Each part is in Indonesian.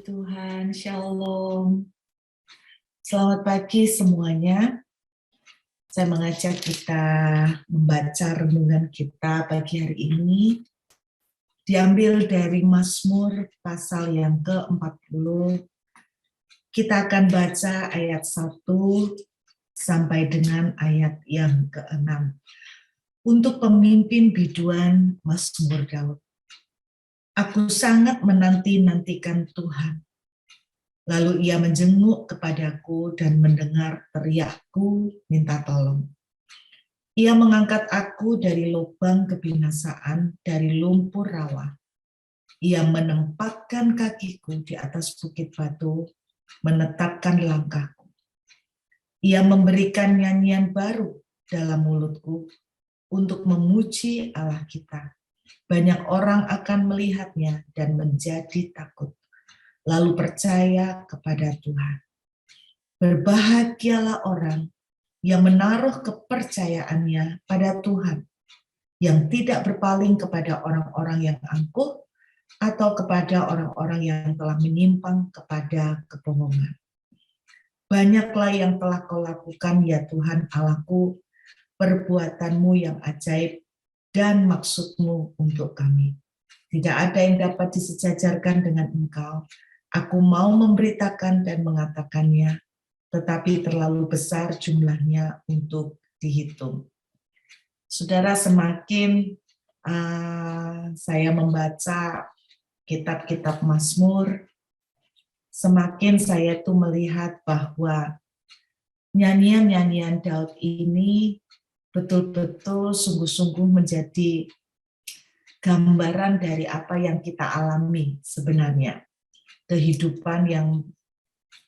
Puji Tuhan, Shalom. Selamat pagi semuanya. Saya mengajak kita membaca renungan kita pagi hari ini. Diambil dari Mazmur pasal yang ke-40. Kita akan baca ayat 1 sampai dengan ayat yang ke-6. Untuk pemimpin biduan Mazmur Daud. Aku sangat menanti-nantikan Tuhan. Lalu ia menjenguk kepadaku dan mendengar teriakku minta tolong. Ia mengangkat aku dari lubang kebinasaan, dari lumpur rawa. Ia menempatkan kakiku di atas bukit batu, menetapkan langkahku. Ia memberikan nyanyian baru dalam mulutku untuk memuji Allah kita. Banyak orang akan melihatnya dan menjadi takut, lalu percaya kepada Tuhan. Berbahagialah orang yang menaruh kepercayaannya pada Tuhan, yang tidak berpaling kepada orang-orang yang angkuh atau kepada orang-orang yang telah menyimpang kepada kebohongan. Banyaklah yang telah kau lakukan, ya Tuhan Allahku, perbuatanmu yang ajaib dan maksudmu untuk kami. Tidak ada yang dapat disejajarkan dengan Engkau. Aku mau memberitakan dan mengatakannya, tetapi terlalu besar jumlahnya untuk dihitung. Saudara, semakin saya membaca kitab-kitab Mazmur, semakin saya tuh melihat bahwa nyanyian-nyanyian Daud ini betul-betul sungguh-sungguh menjadi gambaran dari apa yang kita alami sebenarnya. Kehidupan yang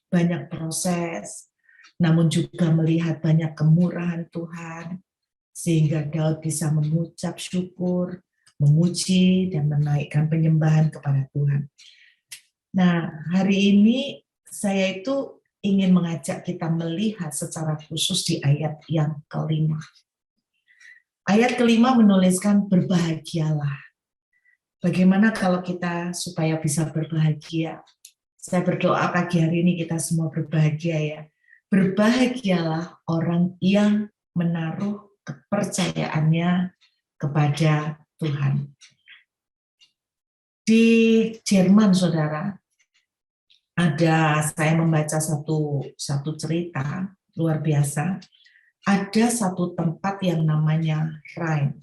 banyak proses, namun juga melihat banyak kemurahan Tuhan, sehingga Daud bisa mengucap syukur, memuji, dan menaikkan penyembahan kepada Tuhan. Nah, hari ini saya itu ingin mengajak kita melihat secara khusus di ayat yang kelima. Ayat kelima menuliskan berbahagialah. Bagaimana kalau kita supaya bisa berbahagia? Saya berdoa pagi hari ini kita semua berbahagia ya. Berbahagialah orang yang menaruh kepercayaannya kepada Tuhan. Di Jerman, saudara, saya membaca satu cerita luar biasa. Ada satu tempat yang namanya Rhine.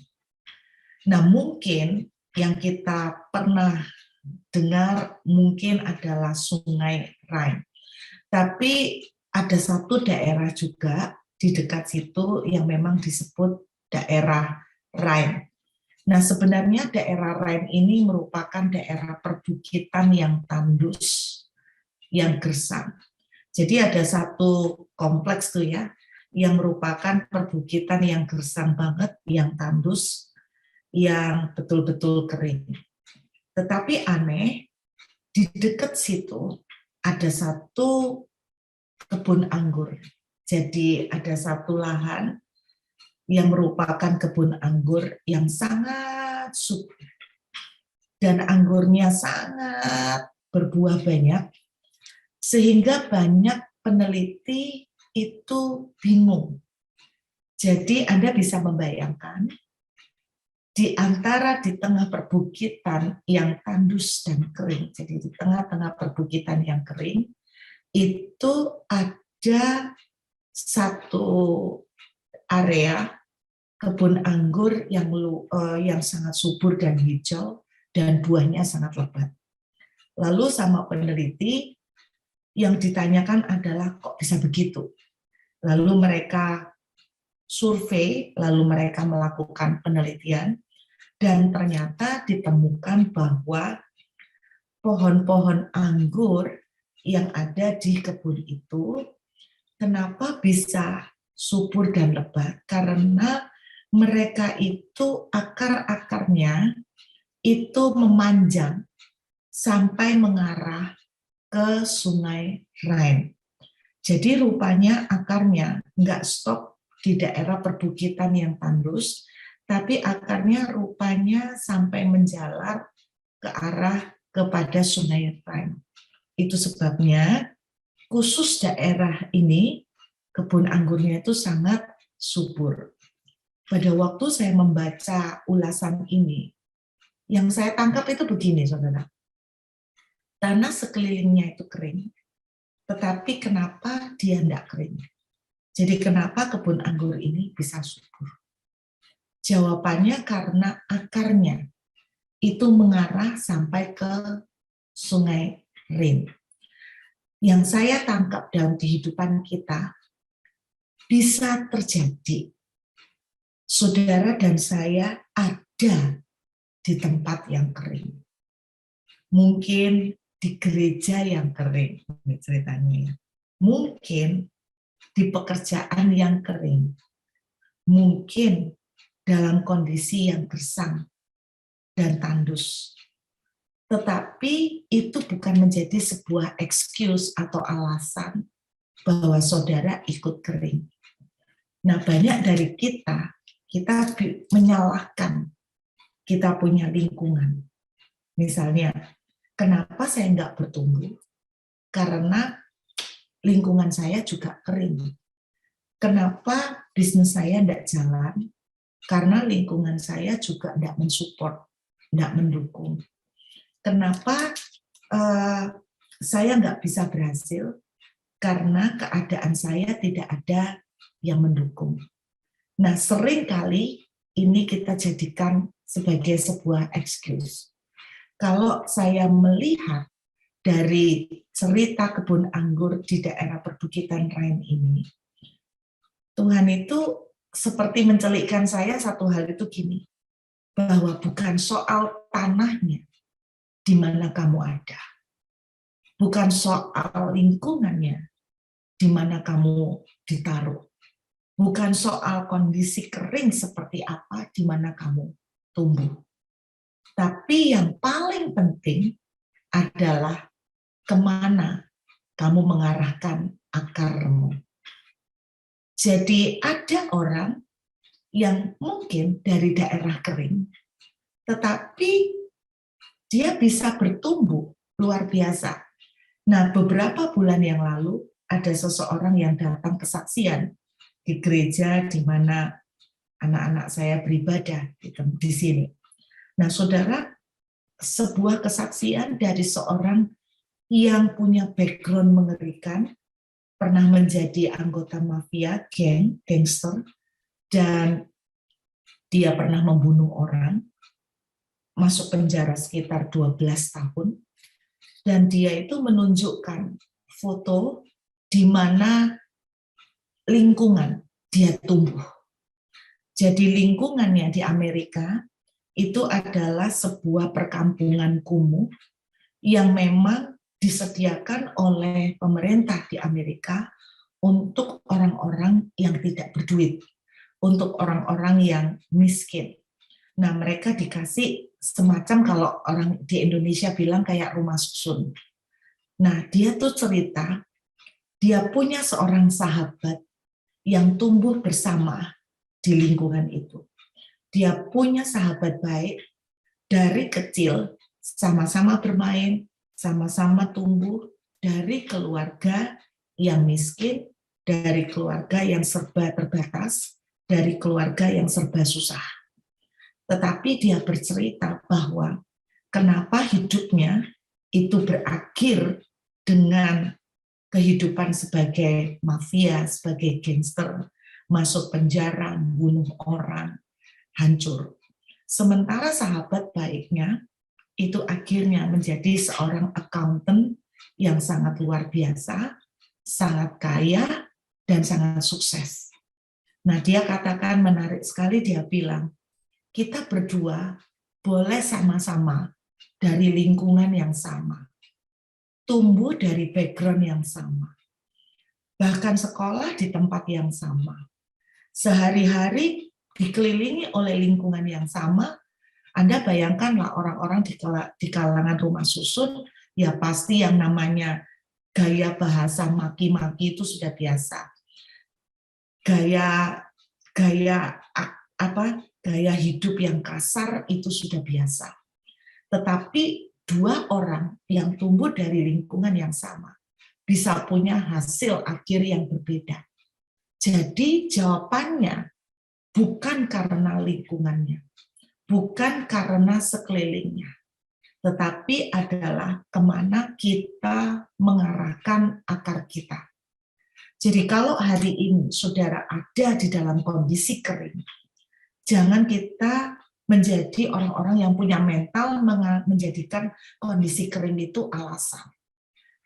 Nah, mungkin yang kita pernah dengar mungkin adalah Sungai Rhine. Tapi ada satu daerah juga di dekat situ yang memang disebut daerah Rhine. Nah, sebenarnya daerah Rhine ini merupakan daerah perbukitan yang tandus, yang gersang. Jadi ada satu kompleks tuh ya, yang merupakan perbukitan yang gersang banget, yang tandus, yang betul-betul kering. Tetapi aneh, di dekat situ ada satu kebun anggur. Jadi ada satu lahan yang merupakan kebun anggur yang sangat subur. Dan anggurnya sangat berbuah banyak, sehingga banyak peneliti itu bingung. Jadi Anda bisa membayangkan, di tengah perbukitan yang tandus dan kering, jadi di tengah-tengah perbukitan yang kering, itu ada satu area kebun anggur yang sangat subur dan hijau, dan buahnya sangat lebat. Lalu sama peneliti, yang ditanyakan adalah kok bisa begitu? Lalu mereka survei, lalu mereka melakukan penelitian, dan ternyata ditemukan bahwa pohon-pohon anggur yang ada di kebun itu, kenapa bisa subur dan lebat? Karena mereka itu akar-akarnya itu memanjang sampai mengarah ke Sungai Rhine. Jadi rupanya akarnya nggak stop di daerah perbukitan yang tandus, tapi akarnya rupanya sampai menjalar ke arah kepada Sungai Rhine. Itu sebabnya khusus daerah ini, kebun anggurnya itu sangat subur. Pada waktu saya membaca ulasan ini, yang saya tangkap itu begini, saudara. Tanah sekelilingnya itu kering, tetapi kenapa dia tidak kering? Jadi kenapa kebun anggur ini bisa subur? Jawabannya karena akarnya itu mengarah sampai ke Sungai Rin. Yang saya tangkap dalam kehidupan kita, bisa terjadi saudara dan saya ada di tempat yang kering. Mungkin di gereja yang kering, ceritanya. Mungkin di pekerjaan yang kering. Mungkin dalam kondisi yang gersang dan tandus. Tetapi itu bukan menjadi sebuah excuse atau alasan bahwa saudara ikut kering. Nah, banyak dari kita menyalahkan kita punya lingkungan. Misalnya, kenapa saya nggak bertumbuh? Karena lingkungan saya juga kering. Kenapa bisnis saya nggak jalan? Karena lingkungan saya juga nggak mensupport, nggak mendukung. Kenapa saya nggak bisa berhasil? Karena keadaan saya tidak ada yang mendukung. Nah, seringkali ini kita jadikan sebagai sebuah excuse. Kalau saya melihat dari cerita kebun anggur di daerah perbukitan Rhine ini, Tuhan itu seperti mencelikkan saya satu hal itu gini, bahwa bukan soal tanahnya di mana kamu ada, bukan soal lingkungannya di mana kamu ditaruh, bukan soal kondisi kering seperti apa di mana kamu tumbuh. Tapi yang paling penting adalah kemana kamu mengarahkan akarmu. Jadi ada orang yang mungkin dari daerah kering, tetapi dia bisa bertumbuh luar biasa. Nah, beberapa bulan yang lalu ada seseorang yang datang kesaksian di gereja di mana anak-anak saya beribadah di sini. Nah, saudara, sebuah kesaksian dari seorang yang punya background mengerikan, pernah menjadi anggota mafia, gangster, dan dia pernah membunuh orang, masuk penjara sekitar 12 tahun, dan dia itu menunjukkan foto di mana lingkungan dia tumbuh. Jadi lingkungannya di Amerika itu adalah sebuah perkampungan kumuh yang memang disediakan oleh pemerintah di Amerika untuk orang-orang yang tidak berduit, untuk orang-orang yang miskin. Nah, mereka dikasih semacam kalau orang di Indonesia bilang kayak rumah susun. Nah, dia tuh cerita, dia punya seorang sahabat yang tumbuh bersama di lingkungan itu. Dia punya sahabat baik dari kecil, sama-sama bermain, sama-sama tumbuh dari keluarga yang miskin, dari keluarga yang serba terbatas, dari keluarga yang serba susah. Tetapi dia bercerita bahwa kenapa hidupnya itu berakhir dengan kehidupan sebagai mafia, sebagai gangster, masuk penjara, bunuh orang, hancur. Sementara sahabat baiknya itu akhirnya menjadi seorang accountant yang sangat luar biasa, sangat kaya, dan sangat sukses. Nah, dia katakan menarik sekali, dia bilang, kita berdua boleh sama-sama dari lingkungan yang sama, tumbuh dari background yang sama, bahkan sekolah di tempat yang sama, sehari-hari dikelilingi oleh lingkungan yang sama. Anda bayangkanlah orang-orang di kalangan rumah susun, ya pasti yang namanya gaya bahasa maki-maki itu sudah biasa. Gaya hidup yang kasar itu sudah biasa. Tetapi dua orang yang tumbuh dari lingkungan yang sama bisa punya hasil akhir yang berbeda. Jadi jawabannya bukan karena lingkungannya, bukan karena sekelilingnya, tetapi adalah kemana kita mengarahkan akar kita. Jadi kalau hari ini saudara ada di dalam kondisi kering, jangan kita menjadi orang-orang yang punya mental menjadikan kondisi kering itu alasan.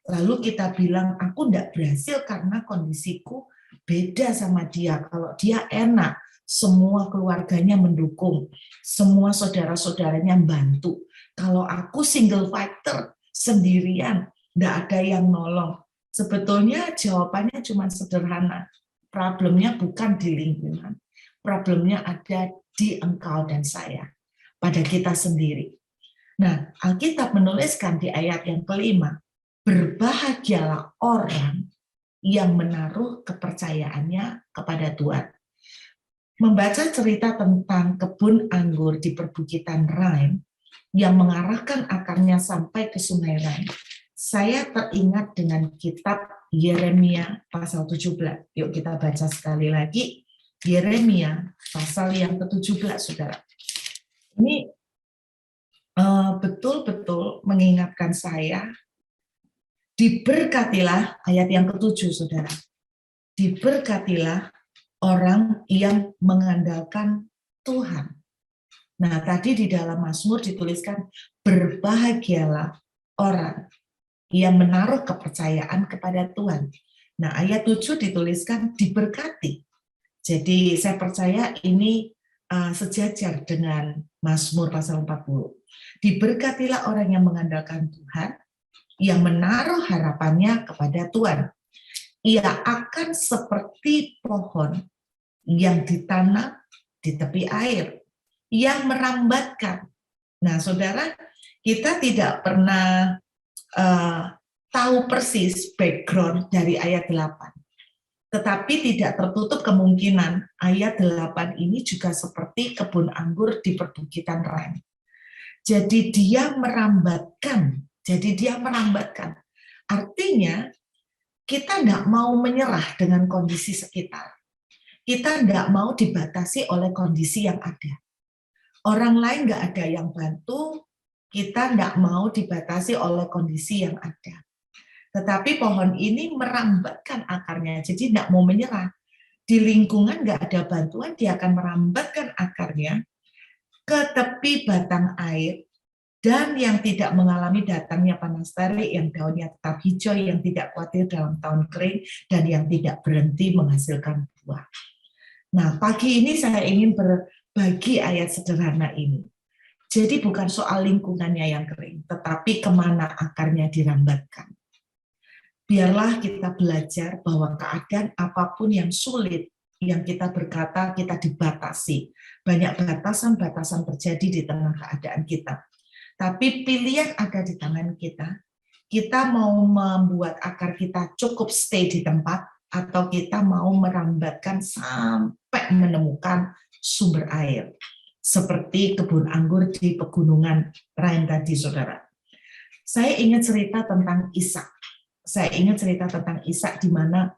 Lalu kita bilang, aku tidak berhasil karena kondisiku beda sama dia. Kalau dia enak, semua keluarganya mendukung, semua saudara-saudaranya bantu. Kalau aku single fighter, sendirian, tidak ada yang nolong. Sebetulnya jawabannya cuma sederhana. Problemnya bukan di lingkungan. Problemnya ada di engkau dan saya, pada kita sendiri. Nah, Alkitab menuliskan di ayat yang kelima, berbahagialah orang yang menaruh kepercayaannya kepada Tuhan. Membaca cerita tentang kebun anggur di perbukitan Rhine yang mengarahkan akarnya sampai ke sungai Rhine, saya teringat dengan kitab Yeremia pasal 17. Yuk kita baca sekali lagi, Yeremia pasal yang ke-17, saudara. Ini betul-betul mengingatkan saya, diberkatilah, ayat yang ke-7, saudara. Diberkatilah orang yang mengandalkan Tuhan. Nah, tadi di dalam Mazmur dituliskan, berbahagialah orang yang menaruh kepercayaan kepada Tuhan. Nah, ayat 7 dituliskan diberkati. Jadi saya percaya ini sejajar dengan Mazmur pasal 40. Diberkatilah orang yang mengandalkan Tuhan, yang menaruh harapannya kepada Tuhan. Ia akan seperti pohon yang ditanam di tepi air, yang merambatkan. Nah, saudara, kita tidak pernah tahu persis background dari ayat 8. Tetapi tidak tertutup kemungkinan ayat 8 ini juga seperti kebun anggur di perbukitan Rhine. Jadi dia merambatkan. Artinya kita tidak mau menyerah dengan kondisi sekitar. Kita tidak mau dibatasi oleh kondisi yang ada. Orang lain nggak ada yang bantu, kita tidak mau dibatasi oleh kondisi yang ada. Tetapi pohon ini merambatkan akarnya, jadi tidak mau menyerah. Di lingkungan nggak ada bantuan, dia akan merambatkan akarnya ke tepi batang air, dan yang tidak mengalami datangnya panas terik, yang daunnya tetap hijau, yang tidak khawatir dalam tahun kering, dan yang tidak berhenti menghasilkan buah. Nah, pagi ini saya ingin berbagi ayat sederhana ini. Jadi bukan soal lingkungannya yang kering, tetapi kemana akarnya dirambatkan. Biarlah kita belajar bahwa keadaan apapun yang sulit, yang kita berkata kita dibatasi. Banyak batasan-batasan terjadi di tengah keadaan kita. Tapi pilihan ada di tangan kita. Kita mau membuat akar kita cukup stay di tempat, atau kita mau merambatkan sampai menemukan sumber air. Seperti kebun anggur di pegunungan Rhine tadi, saudara. Saya ingat cerita tentang Ishak. Di mana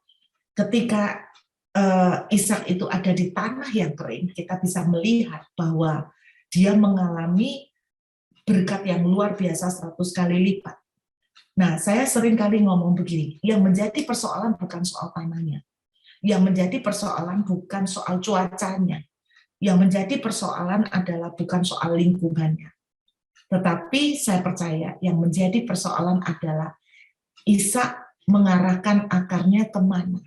ketika Ishak itu ada di tanah yang kering, kita bisa melihat bahwa dia mengalami berkat yang luar biasa 100 kali lipat. Nah, saya sering kali ngomong begini, yang menjadi persoalan bukan soal tanahnya, yang menjadi persoalan bukan soal cuacanya, yang menjadi persoalan adalah bukan soal lingkungannya. Tetapi saya percaya yang menjadi persoalan adalah Ishak mengarahkan akarnya kemana.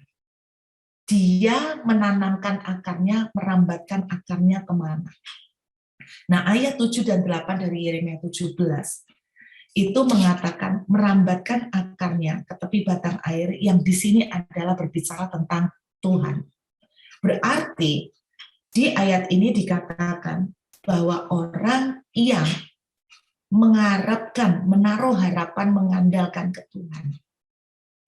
Dia menanamkan akarnya, merambatkan akarnya kemana. Nah, ayat 7 dan 8 dari Yeremia 17 itu mengatakan merambatkan akarnya ke tepi batang air, yang di sini adalah berbicara tentang Tuhan. Berarti di ayat ini dikatakan bahwa orang yang mengharapkan, menaruh harapan, mengandalkan ke Tuhan,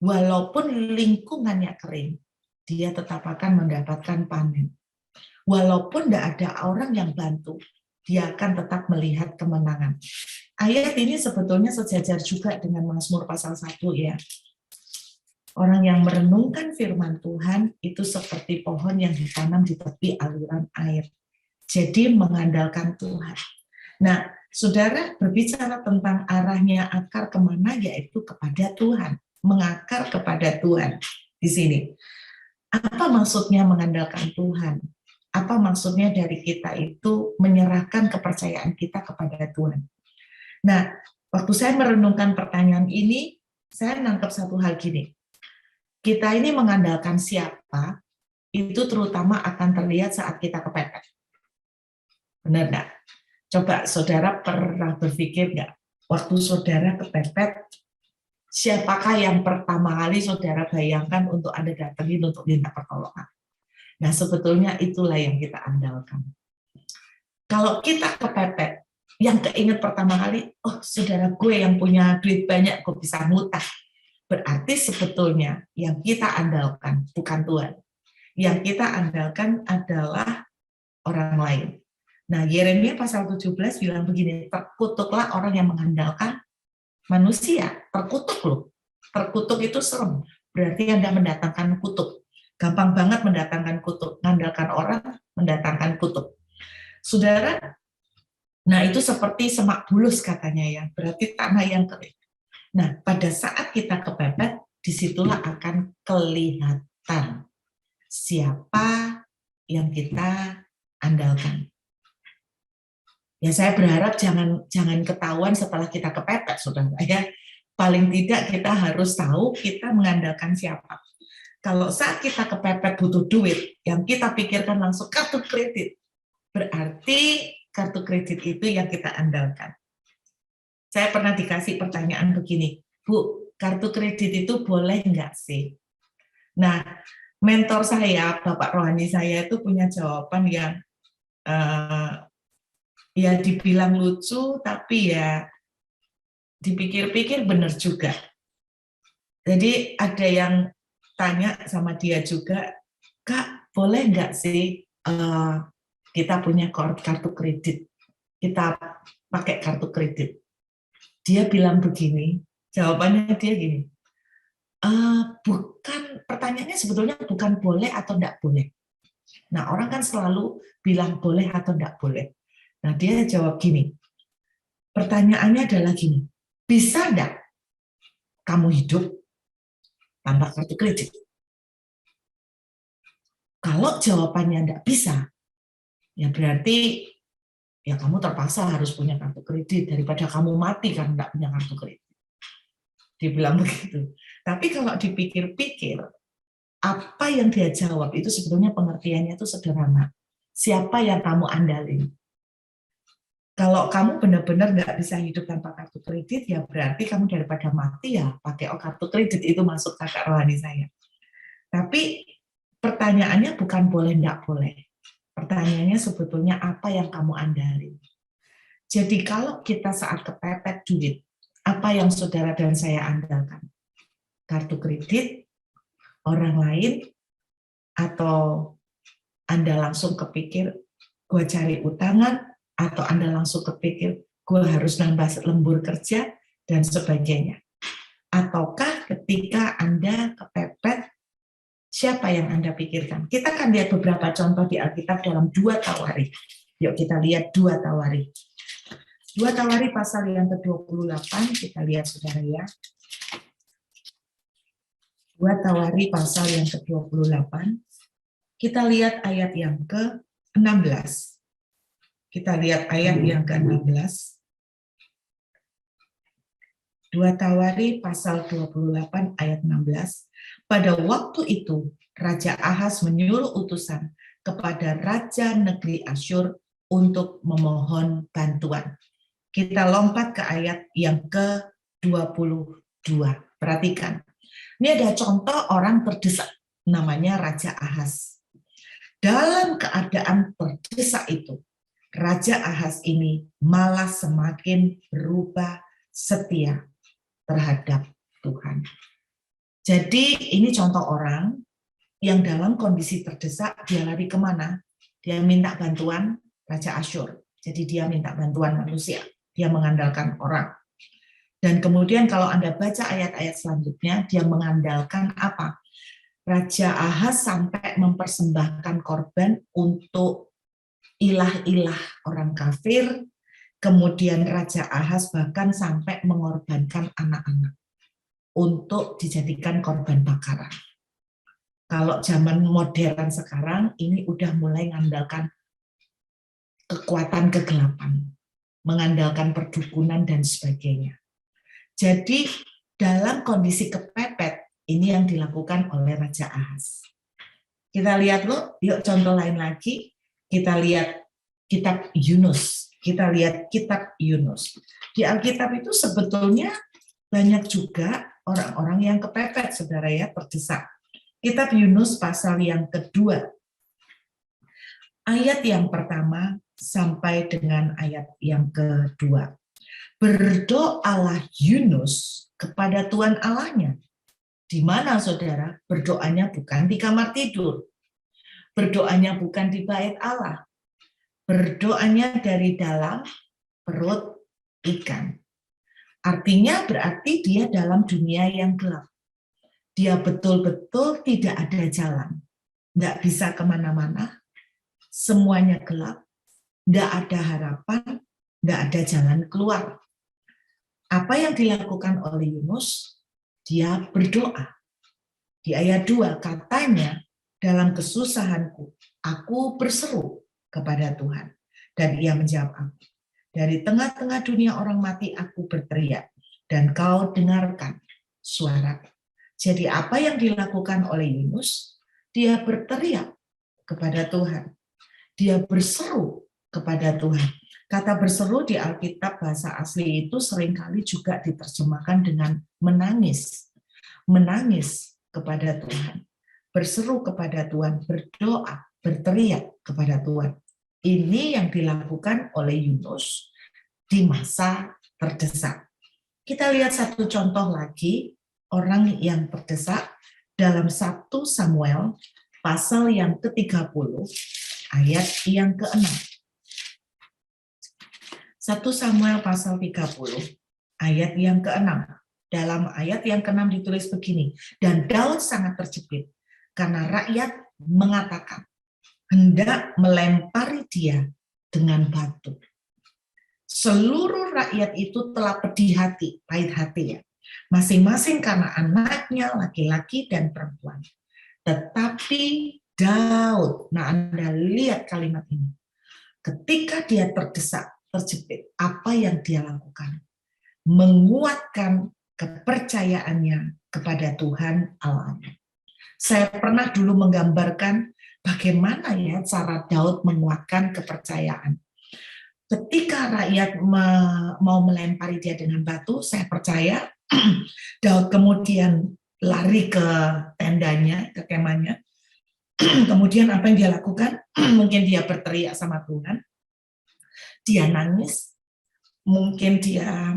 walaupun lingkungannya kering, dia tetap akan mendapatkan panen. Walaupun tidak ada orang yang bantu, dia akan tetap melihat kemenangan. ayat ini sebetulnya sejajar juga dengan Mazmur pasal 1 ya. Orang yang merenungkan firman Tuhan itu seperti pohon yang ditanam di tepi aliran air. Jadi mengandalkan Tuhan. Nah, saudara berbicara tentang arahnya akar kemana, yaitu kepada Tuhan. Mengakar kepada Tuhan di sini. Apa maksudnya mengandalkan Tuhan? Apa maksudnya dari kita itu menyerahkan kepercayaan kita kepada Tuhan? Nah, waktu saya merenungkan pertanyaan ini, saya nangkep satu hal gini. Kita ini mengandalkan siapa, itu terutama akan terlihat saat kita kepepet. Benar nggak? Coba saudara pernah berpikir nggak, waktu saudara kepepet, siapakah yang pertama kali saudara bayangkan untuk Anda datangin untuk minta pertolongan? Nah, sebetulnya itulah yang kita andalkan. Kalau kita kepepet, yang keinget pertama kali, oh saudara gue yang punya duit banyak, gue bisa ngutang. Berarti sebetulnya yang kita andalkan bukan Tuhan. Yang kita andalkan adalah orang lain. Nah, Yeremia pasal 17 bilang begini, terkutuklah orang yang mengandalkan manusia. Terkutuk loh. Terkutuk itu serem. Berarti Anda mendatangkan kutuk. Gampang banget mendatangkan kutuk. Mengandalkan orang, mendatangkan kutuk. Saudara, nah itu seperti semak bulus katanya ya. Berarti tanah yang kering. Nah, pada saat kita kepepet, disitulah akan kelihatan siapa yang kita andalkan. Ya, saya berharap jangan ketahuan setelah kita kepepet, saudara ya. Paling tidak kita harus tahu kita mengandalkan siapa. Kalau saat kita kepepet butuh duit, yang kita pikirkan langsung kartu kredit, berarti kartu kredit itu yang kita andalkan. Saya pernah dikasih pertanyaan begini, Bu, kartu kredit itu boleh nggak sih? Nah, mentor saya, Bapak Rohani saya itu punya jawaban yang ya dibilang lucu, tapi ya dipikir-pikir benar juga. Jadi ada yang tanya sama dia juga, Kak, boleh nggak sih kita punya kartu kredit, kita pakai kartu kredit? Dia bilang begini, jawabannya dia gini, bukan, pertanyaannya sebetulnya bukan boleh atau tidak boleh. Nah, orang kan selalu bilang boleh atau tidak boleh. Nah, dia jawab gini, pertanyaannya adalah gini, bisa tidak kamu hidup tanpa kartu kredit? Kalau jawabannya tidak bisa, ya berarti ya kamu terpaksa harus punya kartu kredit daripada kamu mati karena tidak punya kartu kredit. Dibilang begitu. Tapi kalau dipikir-pikir, apa yang dia jawab itu sebetulnya pengertiannya itu sederhana. Siapa yang kamu andalin? Kalau kamu benar-benar nggak bisa hidup tanpa kartu kredit, ya berarti kamu daripada mati ya pakai kartu kredit, itu masuk kakak rohani saya. Tapi pertanyaannya bukan boleh nggak boleh. Pertanyaannya sebetulnya apa yang kamu andalin. Jadi kalau kita saat kepepet duit, apa yang saudara dan saya andalkan? Kartu kredit, orang lain, atau Anda langsung kepikir, gue cari utangan, atau Anda langsung kepikir, gue harus nambah lembur kerja, dan sebagainya. Ataukah ketika Anda kepepet, siapa yang Anda pikirkan? Kita akan lihat beberapa contoh di Alkitab dalam 2 Tawari. Yuk kita lihat 2 Tawari. 2 Tawari pasal yang ke-28, kita lihat saudara ya. 2 Tawari pasal yang ke-28, kita lihat ayat yang ke-16. Kita lihat ayat yang ke-16. 2 Tawari pasal 28 ayat 16. Pada waktu itu, Raja Ahaz menyuruh utusan kepada Raja Negeri Asyur untuk memohon bantuan. Kita lompat ke ayat yang ke-22. Perhatikan. Ini ada contoh orang terdesak, namanya Raja Ahaz. Dalam keadaan terdesak itu, Raja Ahaz ini malah semakin berubah setia terhadap Tuhan. Jadi ini contoh orang yang dalam kondisi terdesak, dia lari kemana? Dia minta bantuan Raja Asyur. Jadi dia minta bantuan manusia. dia mengandalkan orang. Dan kemudian kalau Anda baca ayat-ayat selanjutnya, dia mengandalkan apa? Raja Ahaz sampai mempersembahkan korban untuk ilah-ilah orang kafir, kemudian Raja Ahaz bahkan sampai mengorbankan anak-anak untuk dijadikan korban bakaran. Kalau zaman modern sekarang, ini udah mulai mengandalkan kekuatan kegelapan, mengandalkan perdukunan dan sebagainya. Jadi dalam kondisi kepepet, ini yang dilakukan oleh Raja Ahaz. Kita lihat yuk contoh lain lagi. Kita lihat kitab Yunus. Kita lihat kitab Yunus. Di Alkitab itu sebetulnya banyak juga orang-orang yang kepepet, saudara ya, terdesak. Kitab Yunus pasal yang kedua. Ayat yang pertama sampai dengan ayat yang kedua. Berdoalah Yunus kepada Tuhan Allahnya. Di mana saudara? Berdoanya bukan di kamar tidur. Berdoanya bukan di bait Allah. Berdoanya dari dalam perut ikan. Artinya berarti dia dalam dunia yang gelap. Dia betul-betul tidak ada jalan. Nggak bisa kemana-mana. Semuanya gelap. Nggak ada harapan. Nggak ada jalan keluar. Apa yang dilakukan oleh Yunus? Dia berdoa. Di ayat 2 katanya, dalam kesusahanku, aku berseru kepada Tuhan. Dan ia menjawab aku. Dari tengah-tengah dunia orang mati aku berteriak. Dan kau dengarkan suara. Jadi apa yang dilakukan oleh Yunus? Dia berteriak kepada Tuhan. Dia berseru kepada Tuhan. Kata berseru di Alkitab bahasa asli itu seringkali juga diterjemahkan dengan menangis. Menangis kepada Tuhan. Berseru kepada Tuhan, berdoa, berteriak kepada Tuhan. Ini yang dilakukan oleh Yunus di masa terdesak. Kita lihat satu contoh lagi, orang yang terdesak dalam 1 Samuel pasal yang ke-30, ayat yang ke-6. 1 Samuel pasal 30, ayat yang ke-6. Dalam ayat yang ke-6 ditulis begini, dan Daud sangat terjepit, karena rakyat mengatakan, hendak melempari dia dengan batu. Seluruh rakyat itu telah pedih hati, pahit hati ya, masing-masing karena anaknya laki-laki dan perempuan. Tetapi Daud, nah Anda lihat kalimat ini, ketika dia terdesak, terjepit, apa yang dia lakukan? Menguatkan kepercayaannya kepada Tuhan Allahnya. Saya pernah dulu menggambarkan bagaimana ya cara Daud menguatkan kepercayaan. Ketika rakyat mau melempari dia dengan batu, saya percaya Daud kemudian lari ke tendanya, ke kemahnya. Kemudian apa yang dia lakukan? Mungkin dia berteriak sama Tuhan. Dia nangis, mungkin dia,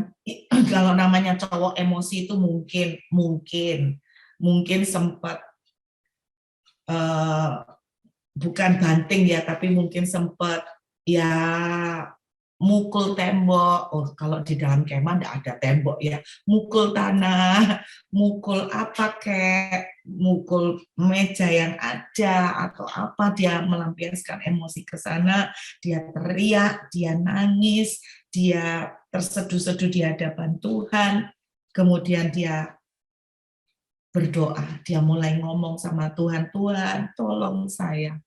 kalau namanya cowok emosi itu mungkin sempat bukan banting ya, tapi mungkin sempat ya mukul tembok. Oh, kalau di dalam kemah enggak ada tembok ya. Mukul tanah, mukul apa kek, mukul meja yang ada atau apa, dia melampiaskan emosi ke sana, dia teriak, dia nangis, dia terseduh-seduh di hadapan Tuhan. Kemudian dia berdoa, dia mulai ngomong sama Tuhan, Tuhan tolong saya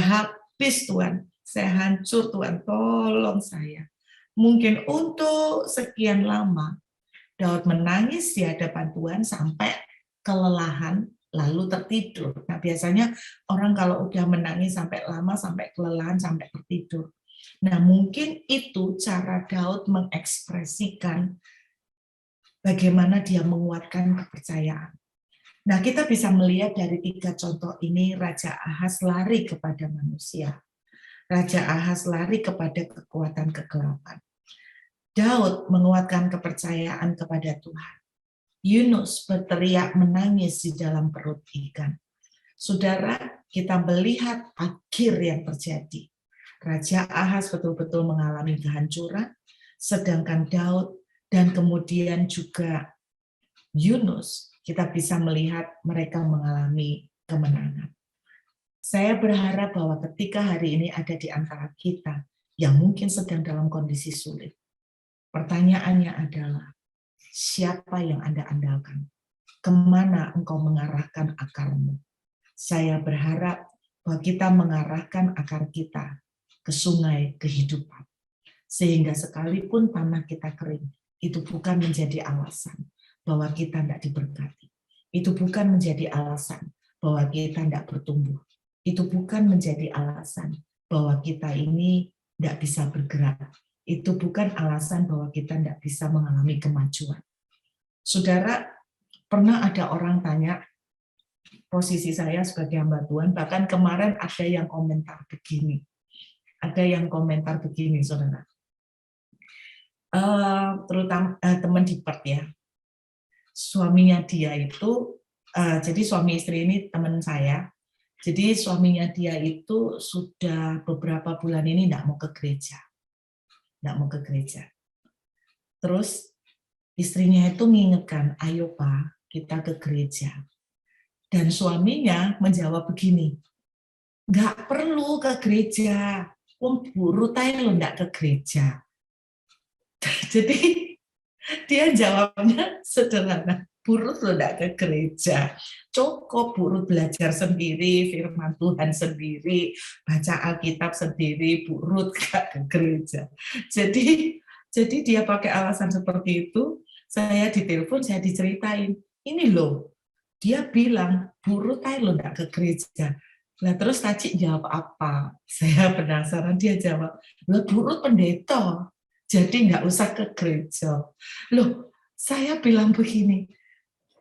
habis Tuhan, saya hancur Tuhan, tolong saya. Mungkin untuk sekian lama, Daud menangis di hadapan Tuhan sampai kelelahan, lalu tertidur. Nah biasanya orang kalau udah menangis sampai lama, sampai kelelahan, sampai tertidur. Nah mungkin itu cara Daud mengekspresikan bagaimana dia menguatkan kepercayaan. Nah, kita bisa melihat dari 3 contoh ini, Raja Ahaz lari kepada manusia. Raja Ahaz lari kepada kekuatan kegelapan. Daud menguatkan kepercayaan kepada Tuhan. Yunus berteriak menangis di dalam perut ikan. Saudara, kita melihat akhir yang terjadi. Raja Ahaz betul-betul mengalami kehancuran, Sedangkan Daud dan kemudian juga Yunus, kita bisa melihat mereka mengalami kemenangan. Saya berharap bahwa ketika hari ini ada di antara kita yang mungkin sedang dalam kondisi sulit, pertanyaannya adalah, siapa yang Anda andalkan? Kemana engkau mengarahkan akarmu? Saya berharap bahwa kita mengarahkan akar kita ke sungai kehidupan. Sehingga sekalipun tanah kita kering, itu bukan menjadi alasan bahwa kita tidak diberkati. Itu bukan menjadi alasan bahwa kita tidak bertumbuh. Itu bukan menjadi alasan bahwa kita ini tidak bisa bergerak. Itu bukan alasan bahwa kita tidak bisa mengalami kemajuan. Saudara, pernah ada orang tanya, posisi saya sebagai hamba Tuhan, bahkan kemarin ada yang komentar begini. Ada yang komentar begini, saudara. Terutama teman di Perth ya. Suaminya dia itu, jadi suami istri ini teman saya, jadi suaminya dia itu sudah beberapa bulan ini tidak mau ke gereja. Tidak mau ke gereja. Terus istrinya itu mengingatkan, ayo Pak, kita ke gereja. Dan suaminya menjawab begini, nggak perlu ke gereja, buru tay lo nggak ke gereja. Jadi dia jawabnya sederhana, burut lo nggak ke gereja, cukup burut belajar sendiri, firman Tuhan sendiri, baca Alkitab sendiri, burut nggak ke gereja. Jadi dia pakai alasan seperti itu, saya ditelepon, saya diceritain, ini loh, dia bilang, burut aja lo nggak ke gereja. Nah terus Taci jawab apa? Saya penasaran, dia jawab, lo burut pendeta, jadi nggak usah ke gereja. Loh, saya bilang begini,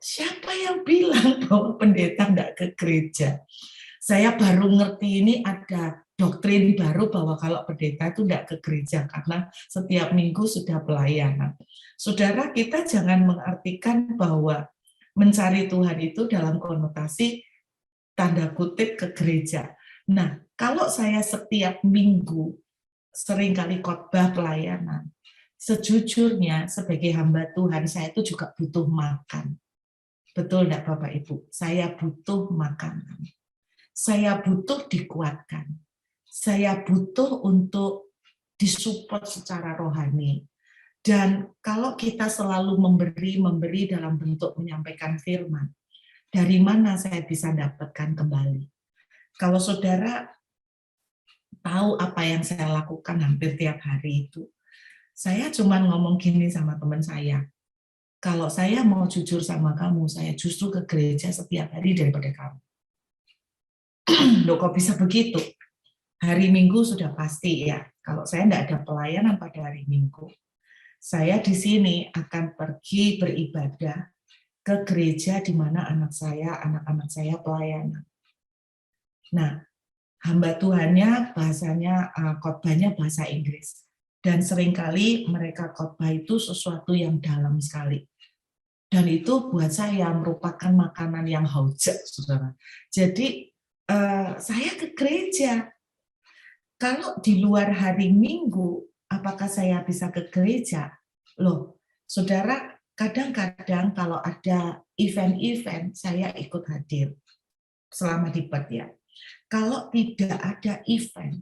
siapa yang bilang bahwa pendeta nggak ke gereja? Saya baru ngerti ini ada doktrin baru bahwa kalau pendeta itu nggak ke gereja karena setiap minggu sudah pelayanan. Saudara, kita jangan mengartikan bahwa mencari Tuhan itu dalam konotasi tanda kutip ke gereja. Nah, kalau saya setiap minggu seringkali khotbah pelayanan, sejujurnya sebagai hamba Tuhan, saya itu juga butuh makan. Betul enggak Bapak Ibu? Saya butuh makanan. Saya butuh dikuatkan. Saya butuh untuk disupport secara rohani. Dan kalau kita selalu memberi dalam bentuk menyampaikan firman, dari mana saya bisa dapatkan kembali? Kalau saudara tahu apa yang saya lakukan hampir tiap hari itu, saya cuma ngomong gini sama teman saya, kalau saya mau jujur sama kamu, saya justru ke gereja setiap hari daripada kamu. Loh kok bisa begitu? Hari Minggu sudah pasti ya, kalau saya tidak ada pelayanan pada hari Minggu, saya di sini akan pergi beribadah ke gereja di mana anak-anak saya pelayanan. Nah, hamba Tuhannya bahasanya khotbahnya bahasa Inggris, dan seringkali mereka khotbah itu sesuatu yang dalam sekali. Dan itu buat saya merupakan makanan yang haujat, saudara. Jadi saya ke gereja. Kalau di luar hari Minggu, apakah saya bisa ke gereja? Loh, saudara, kadang-kadang kalau ada event-event, saya ikut hadir selama di Perth ya. Kalau tidak ada event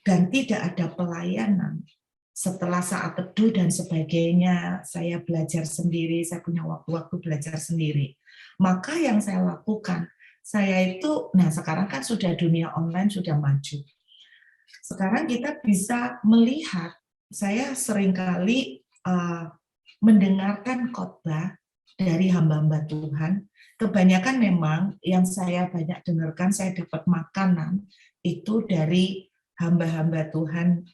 dan tidak ada pelayanan, setelah saat teduh dan sebagainya, saya belajar sendiri, saya punya waktu-waktu belajar sendiri. Maka yang saya lakukan, saya itu, nah sekarang kan sudah dunia online sudah maju. Sekarang kita bisa melihat, saya seringkali mendengarkan khotbah dari hamba-hamba Tuhan. Kebanyakan memang yang saya banyak dengarkan, saya dapat makanan itu dari hamba-hamba Tuhan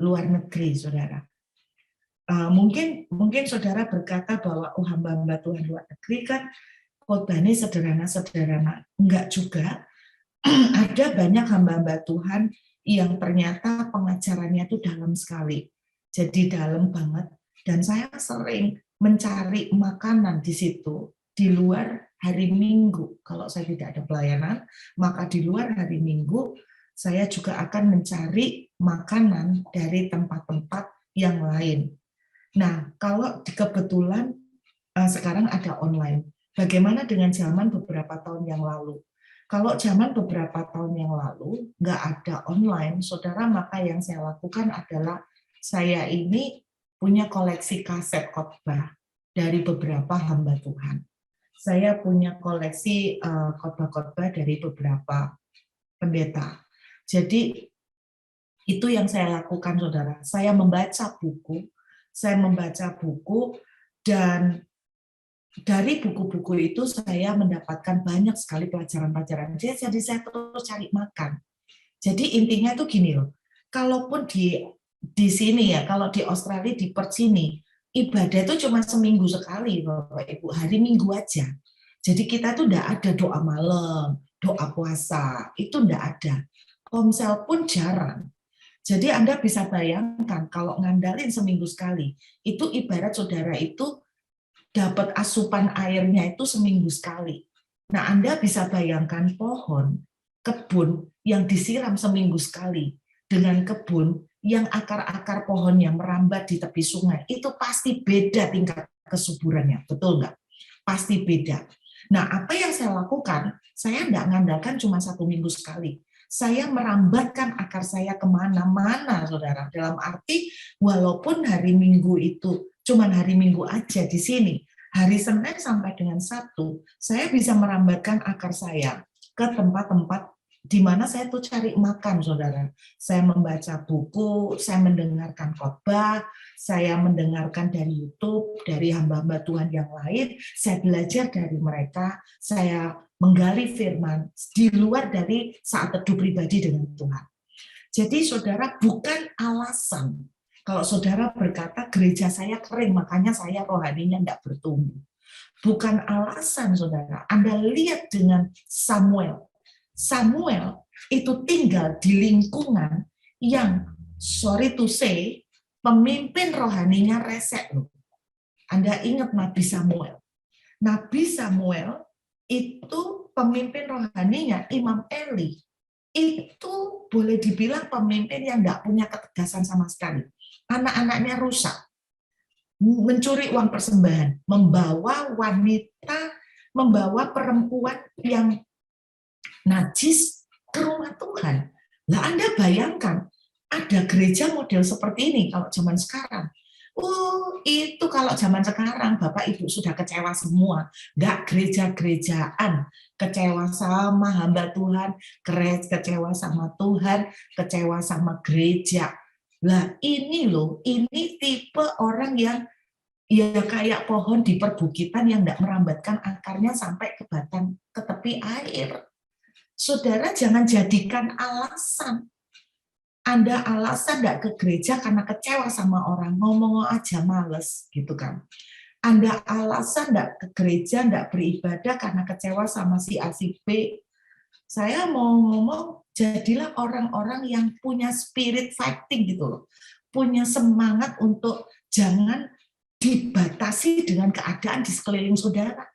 luar negeri, saudara. Mungkin saudara berkata bahwa hamba-hamba Tuhan luar negeri kan khotbahnya sederhana-sederhana. Enggak juga. Ada banyak hamba-hamba Tuhan yang ternyata pengajarannya itu dalam sekali. Jadi dalam banget. Dan saya sering mencari makanan di situ, di luar hari Minggu. Kalau saya tidak ada pelayanan, maka di luar hari Minggu, saya juga akan mencari makanan dari tempat-tempat yang lain. Nah, kalau kebetulan sekarang ada online, bagaimana dengan zaman beberapa tahun yang lalu? Kalau zaman beberapa tahun yang lalu nggak ada online, saudara, maka yang saya lakukan adalah saya ini punya koleksi kaset khotbah dari beberapa hamba Tuhan. Saya punya koleksi khotbah-khotbah dari beberapa pendeta. Jadi itu yang saya lakukan, saudara. Saya membaca buku, dan dari buku-buku itu saya mendapatkan banyak sekali pelajaran-pelajaran. Jadi saya terus cari makan. Jadi intinya itu gini loh, kalaupun di sini ya, kalau di Australia, di Perth sini, ibadah itu cuma seminggu sekali, Bapak Ibu, hari Minggu aja. Jadi kita tuh enggak ada doa malam, doa puasa, itu enggak ada. Komsel pun jarang. Jadi Anda bisa bayangkan kalau ngandalin seminggu sekali, itu ibarat saudara itu dapat asupan airnya itu seminggu sekali. Nah, Anda bisa bayangkan pohon, kebun yang disiram seminggu sekali, dengan kebun yang akar-akar pohonnya merambat di tepi sungai, itu pasti beda tingkat kesuburannya, betul nggak? Pasti beda. Nah, apa yang saya lakukan, saya nggak mengandalkan cuma 1 minggu sekali. Saya merambatkan akar saya kemana-mana, saudara. Dalam arti, walaupun hari Minggu itu cuma hari Minggu aja di sini, hari Senin sampai dengan Sabtu, saya bisa merambatkan akar saya ke tempat-tempat di mana saya tuh cari makan, saudara. Saya membaca buku, saya mendengarkan khotbah, saya mendengarkan dari YouTube, dari hamba-hamba Tuhan yang lain, saya belajar dari mereka, saya menggali firman di luar dari saat teduh pribadi dengan Tuhan. Jadi saudara, bukan alasan kalau saudara berkata gereja saya kering, makanya saya rohaninya tidak bertumbuh. Bukan alasan, saudara. Anda lihat dengan Samuel. Samuel itu tinggal di lingkungan yang, sorry to say, pemimpin rohaninya resek loh. Anda ingat Nabi Samuel. Nabi Samuel itu pemimpin rohaninya Imam Eli. Itu boleh dibilang pemimpin yang tidak punya ketegasan sama sekali. Anak-anaknya rusak, mencuri uang persembahan, membawa wanita, membawa perempuan yang najis ke rumah Tuhan. Nah, Anda bayangkan, ada gereja model seperti ini kalau zaman sekarang. Itu kalau zaman sekarang Bapak Ibu sudah kecewa semua. Nggak gereja-gerejaan, kecewa sama hamba Tuhan, kecewa sama Tuhan, kecewa sama gereja. Lah ini loh, ini tipe orang yang ya kayak pohon di perbukitan yang nggak merambatkan akarnya sampai ke batang, ke tepi air. Saudara jangan jadikan alasan. Anda alasan nggak ke gereja karena kecewa sama orang, ngomong aja males, gitu kan. Anda alasan nggak ke gereja, nggak beribadah karena kecewa sama si A, si B. Saya mau ngomong, jadilah orang-orang yang punya spirit fighting gitu loh. Punya semangat untuk jangan dibatasi dengan keadaan di sekeliling saudara.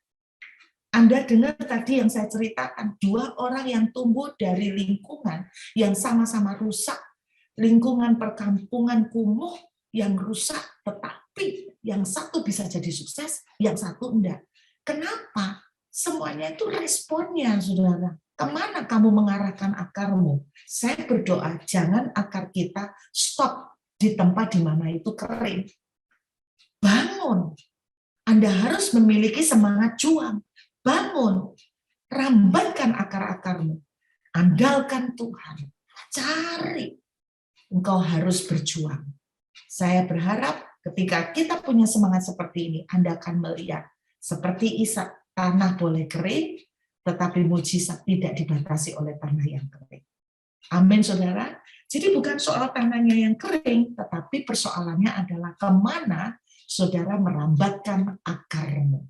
Anda dengar tadi yang saya ceritakan, 2 orang yang tumbuh dari lingkungan yang sama-sama rusak, lingkungan perkampungan kumuh yang rusak, tetapi yang satu bisa jadi sukses, yang satu enggak. Kenapa? Semuanya itu responnya, saudara. Kemana kamu mengarahkan akarmu? Saya berdoa, jangan akar kita stop di tempat di mana itu kering. Bangun. Anda harus memiliki semangat juang. Bangun. Rambatkan akar-akarmu. Andalkan Tuhan. Cari. Engkau harus berjuang. Saya berharap ketika kita punya semangat seperti ini, Anda akan melihat seperti Ishak, tanah boleh kering, tetapi mujizat tidak dibatasi oleh tanah yang kering. Amin, saudara. Jadi bukan soal tanahnya yang kering, tetapi persoalannya adalah kemana saudara merambatkan akarmu.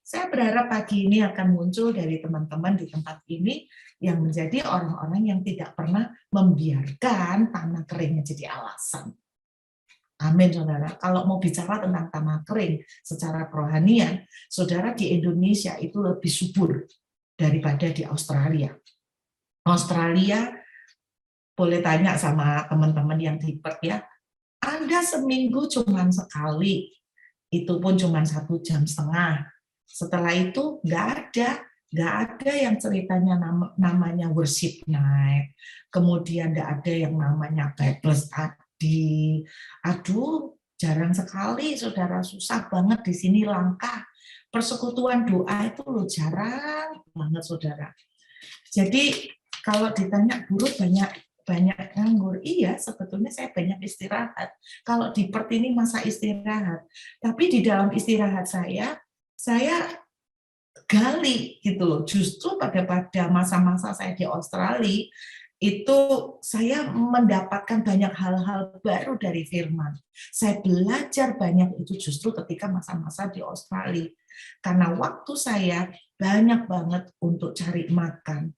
Saya berharap pagi ini akan muncul dari teman-teman di tempat ini yang menjadi orang-orang yang tidak pernah membiarkan tanah keringnya jadi alasan. Amin, saudara. Kalau mau bicara tentang tanah kering secara kerohanian, saudara, di Indonesia itu lebih subur daripada di Australia. Australia, boleh tanya sama teman-teman yang di Perth ya, Anda seminggu cuma sekali, itu pun cuma 1,5 jam. Setelah itu nggak ada yang ceritanya namanya worship night, kemudian nggak ada yang namanya Bible study. Aduh, jarang sekali, saudara, susah banget di sini, langka. Persekutuan doa itu loh jarang banget, saudara. Jadi kalau ditanya guru banyak nganggur, iya sebetulnya saya banyak istirahat. Kalau di Perth ini masa istirahat, tapi di dalam istirahat saya gali gitu loh. Justru pada masa-masa saya di Australia itu saya mendapatkan banyak hal-hal baru dari firman. Saya belajar banyak itu justru ketika masa-masa di Australia. Karena waktu saya banyak banget untuk cari makan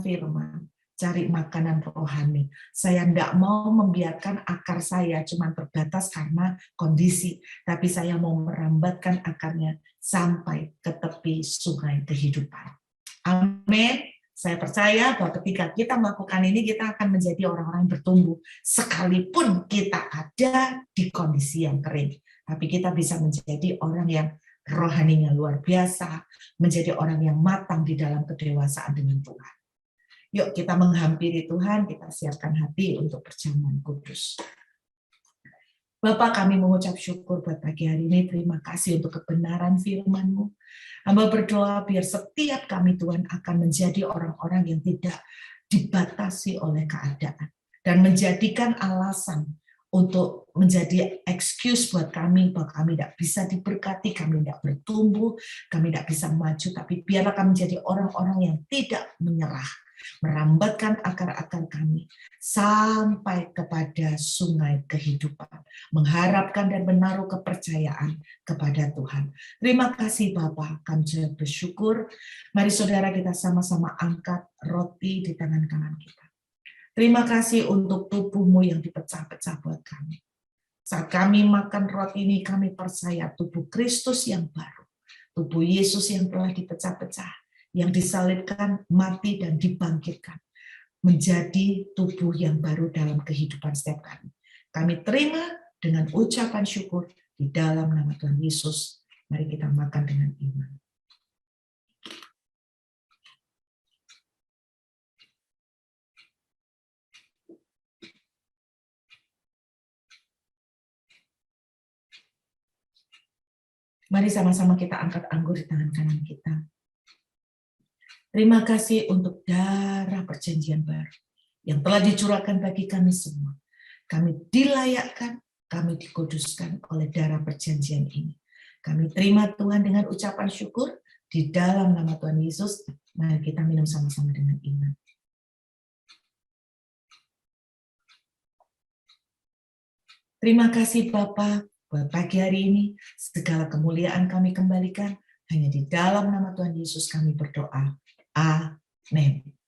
firman, cari makanan rohani. Saya tidak mau membiarkan akar saya cuma terbatas karena kondisi, tapi saya mau merambatkan akarnya sampai ke tepi sungai kehidupan. Amin. Saya percaya bahwa ketika kita melakukan ini, kita akan menjadi orang-orang yang bertumbuh. Sekalipun kita ada di kondisi yang kering. Tapi kita bisa menjadi orang yang rohaninya luar biasa, menjadi orang yang matang di dalam kedewasaan dengan Tuhan. Yuk kita menghampiri Tuhan, kita siapkan hati untuk perjamuan kudus. Bapak, kami mengucap syukur buat pagi hari ini. Terima kasih untuk kebenaran firman-Mu. Hamba berdoa biar setiap kami, Tuhan, akan menjadi orang-orang yang tidak dibatasi oleh keadaan. Dan menjadikan alasan untuk menjadi excuse buat kami, bahwa kami tidak bisa diberkati, kami tidak bertumbuh, kami tidak bisa maju, tapi biarlah kami menjadi orang-orang yang tidak menyerah, merambatkan akar-akar kami sampai kepada sungai kehidupan, mengharapkan dan menaruh kepercayaan kepada Tuhan. Terima kasih Bapak, kami bersyukur. Mari saudara kita sama-sama angkat roti di tangan kanan kita. Terima kasih untuk tubuh-Mu yang dipecah-pecah buat kami. Saat kami makan roti ini, kami percaya tubuh Kristus yang baru, tubuh Yesus yang telah dipecah-pecah, yang disalibkan, mati, dan dibangkitkan, menjadi tubuh yang baru dalam kehidupan setiap kami. Kami terima dengan ucapan syukur di dalam nama Tuhan Yesus. Mari kita makan dengan iman. Mari sama-sama kita angkat anggur di tangan kanan kita. Terima kasih untuk darah perjanjian baru yang telah dicurahkan bagi kami semua. Kami dilayakkan, kami dikuduskan oleh darah perjanjian ini. Kami terima Tuhan dengan ucapan syukur di dalam nama Tuhan Yesus. Mari kita minum sama-sama dengan iman. Terima kasih Bapa, buat pagi hari ini segala kemuliaan kami kembalikan hanya di dalam nama Tuhan Yesus kami berdoa. Amin.